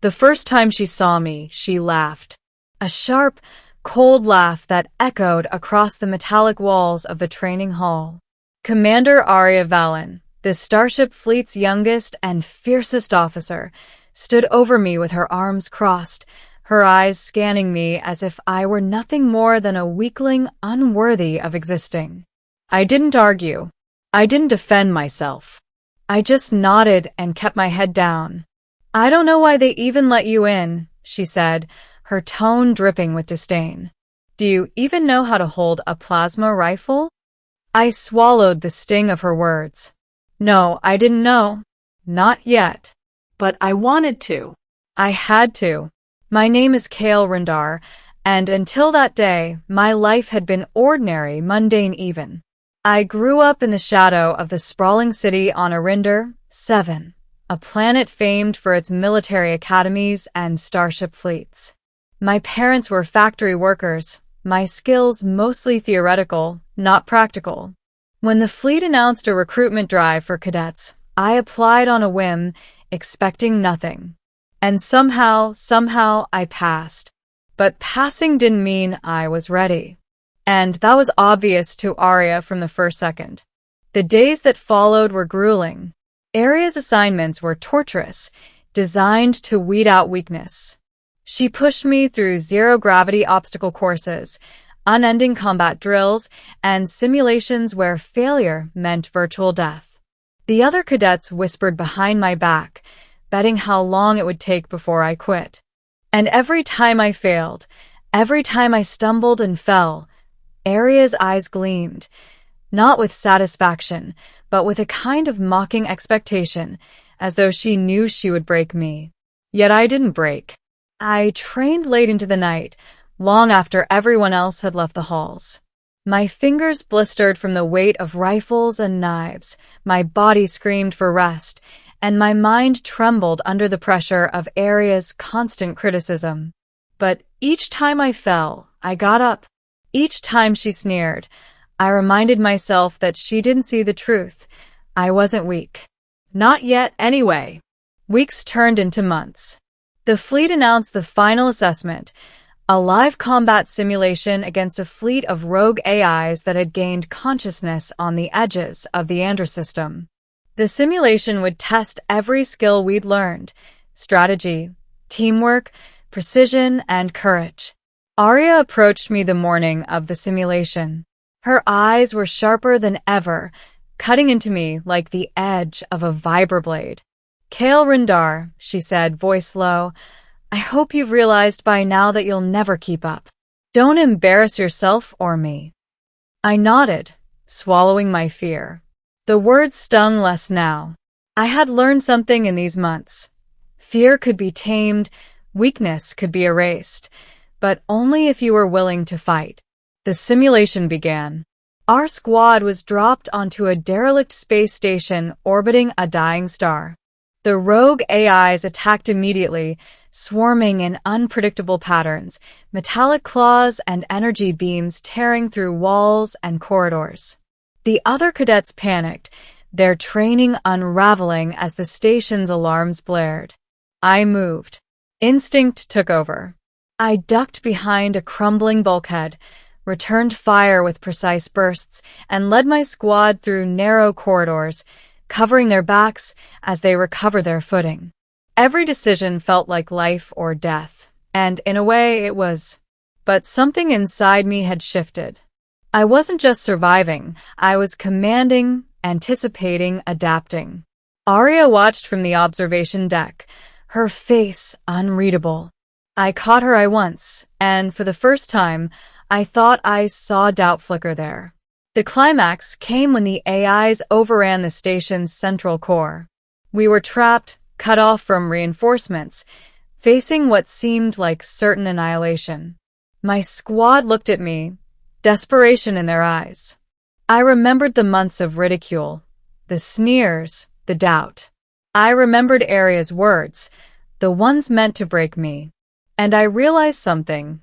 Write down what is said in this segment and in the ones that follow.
The first time she saw me, she laughed. A sharp, cold laugh that echoed across the metallic walls of the training hall. Commander Valen, the Starship Fleet's youngest and fiercest officer, stood over me with her arms crossed, her eyes scanning me as if I were nothing more than a weakling unworthy of existing. I didn't argue. I didn't defend myself. I just nodded and kept my head down. "I don't know why they even let you in," she said, her tone dripping with disdain. "Do you even know how to hold a plasma rifle?" I swallowed the sting of her words. No, I didn't know. Not yet. But I wanted to. I had to. My name is Kale Rindar, and until that day, my life had been ordinary, mundane even. I grew up in the shadow of the sprawling city on Arindar 7, a planet famed for its military academies and starship fleets. My parents were factory workers, my skills mostly theoretical, not practical. When the fleet announced a recruitment drive for cadets, I applied on a whim, expecting nothing. And somehow I passed. But passing didn't mean I was ready. And that was obvious to Arya from the first second. The days that followed were grueling. Arya's assignments were torturous, designed to weed out weakness. She pushed me through zero-gravity obstacle courses, unending combat drills, and simulations where failure meant virtual death. The other cadets whispered behind my back, betting how long it would take before I quit. And every time I failed, every time I stumbled and fell, Arya's eyes gleamed, not with satisfaction, but with a kind of mocking expectation, as though she knew she would break me. Yet I didn't break. I trained late into the night, long after everyone else had left the halls. My fingers blistered from the weight of rifles and knives, my body screamed for rest, and my mind trembled under the pressure of Arya's constant criticism. But each time I fell, I got up. Each time she sneered, I reminded myself that she didn't see the truth. I wasn't weak. Not yet, anyway. Weeks turned into months. The fleet announced the final assessment, a live combat simulation against a fleet of rogue AIs that had gained consciousness on the edges of the Andra system. The simulation would test every skill we'd learned: strategy, teamwork, precision, and courage. Arya approached me the morning of the simulation. Her eyes were sharper than ever, cutting into me like the edge of a vibroblade. "Kale Rindar," she said, voice low, "I hope you've realized by now that you'll never keep up. Don't embarrass yourself or me." I nodded, swallowing my fear. The words stung less now. I had learned something in these months. Fear could be tamed, weakness could be erased, but only if you were willing to fight. The simulation began. Our squad was dropped onto a derelict space station orbiting a dying star. The rogue AIs attacked immediately, swarming in unpredictable patterns, metallic claws and energy beams tearing through walls and corridors. The other cadets panicked, their training unraveling as the station's alarms blared. I moved. Instinct took over. I ducked behind a crumbling bulkhead, returned fire with precise bursts, and led my squad through narrow corridors, covering their backs as they recovered their footing. Every decision felt like life or death, and in a way it was. But something inside me had shifted. I wasn't just surviving, I was commanding, anticipating, adapting. Arya watched from the observation deck, her face unreadable. I caught her eye once, and for the first time, I thought I saw doubt flicker there. The climax came when the AIs overran the station's central core. We were trapped, cut off from reinforcements, facing what seemed like certain annihilation. My squad looked at me, desperation in their eyes. I remembered the months of ridicule, the sneers, the doubt. I remembered Arya's words, the ones meant to break me. And I realized something.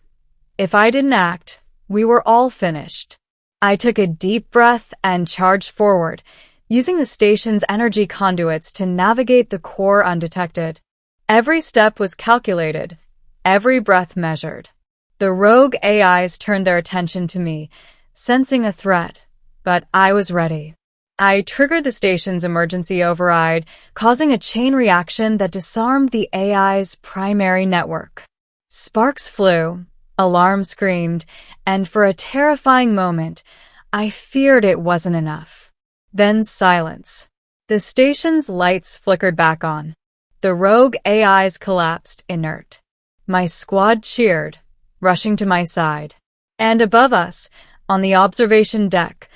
If I didn't act, we were all finished. I took a deep breath and charged forward, using the station's energy conduits to navigate the core undetected. Every step was calculated, every breath measured. The rogue AIs turned their attention to me, sensing a threat, but I was ready. I triggered the station's emergency override, causing a chain reaction that disarmed the AI's primary network. Sparks flew, alarms screamed, and for a terrifying moment, I feared it wasn't enough. Then silence. The station's lights flickered back on. The rogue AIs collapsed inert. My squad cheered, rushing to my side. And above us, on the observation deck,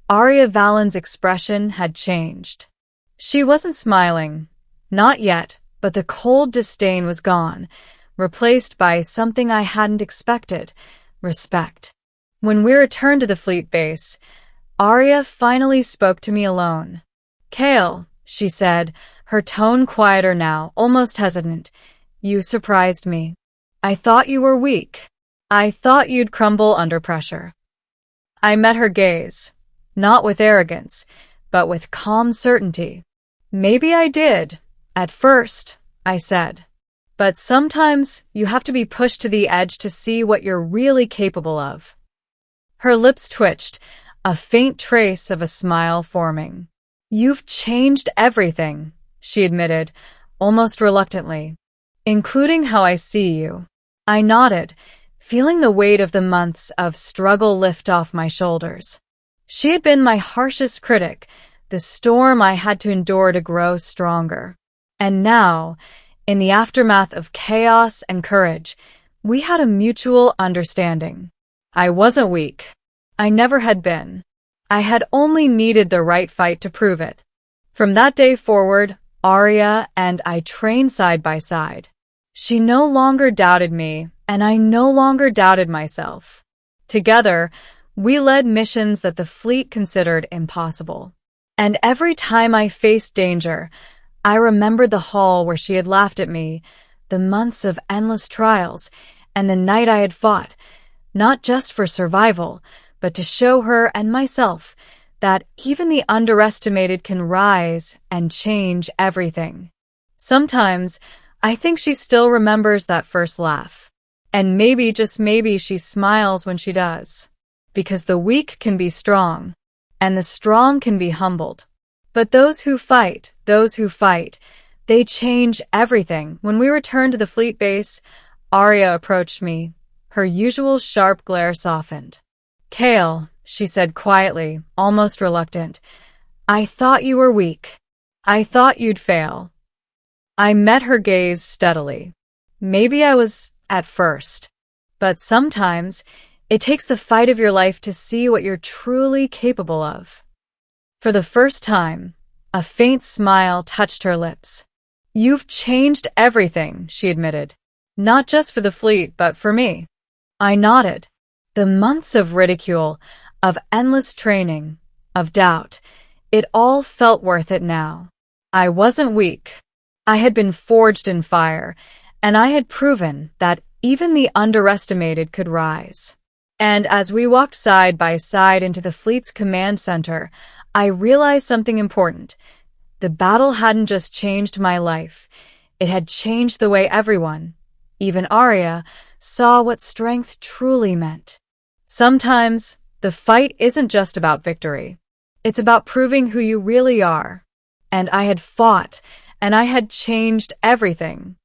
Arya Valen's expression had changed. She wasn't smiling. Not yet, but the cold disdain was gone, replaced by something I hadn't expected: respect. When we returned to the fleet base, Arya finally spoke to me alone. "Kale," she said, her tone quieter now, almost hesitant, "you surprised me. I thought you were weak. I thought you'd crumble under pressure." I met her gaze, not with arrogance, but with calm certainty. "Maybe I did, at first," I said. "But sometimes you have to be pushed to the edge to see what you're really capable of." Her lips twitched, a faint trace of a smile forming. "You've changed everything," she admitted, almost reluctantly. "Including how I see you." I nodded, feeling the weight of the months of struggle lift off my shoulders. She had been my harshest critic, the storm I had to endure to grow stronger. And now, in the aftermath of chaos and courage, we had a mutual understanding. I wasn't weak. I never had been. I had only needed the right fight to prove it. From that day forward, Arya and I trained side by side. She no longer doubted me, and I no longer doubted myself. Together, we led missions that the fleet considered impossible. And every time I faced danger, I remembered the hall where she had laughed at me, the months of endless trials, and the night I had fought, not just for survival, but to show her and myself that even the underestimated can rise and change everything. Sometimes, I think she still remembers that first laugh. And maybe, just maybe, she smiles when she does. Because the weak can be strong, and the strong can be humbled. But those who fight, they change everything. When we returned to the fleet base, Arya approached me, her usual sharp glare softened. "Kale," she said quietly, almost reluctant, "I thought you were weak. I thought you'd fail." I met her gaze steadily. "Maybe I was at first, but sometimes it takes the fight of your life to see what you're truly capable of." For the first time, a faint smile touched her lips. "You've changed everything," she admitted. "Not just for the fleet, but for me." I nodded. The months of ridicule, of endless training, of doubt, it all felt worth it now. I wasn't weak. I had been forged in fire, and I had proven that even the underestimated could rise. And as we walked side by side into the fleet's command center, I realized something important. The battle hadn't just changed my life. It had changed the way everyone, even Arya, saw what strength truly meant. Sometimes, the fight isn't just about victory. It's about proving who you really are. And I had fought, and I had changed everything.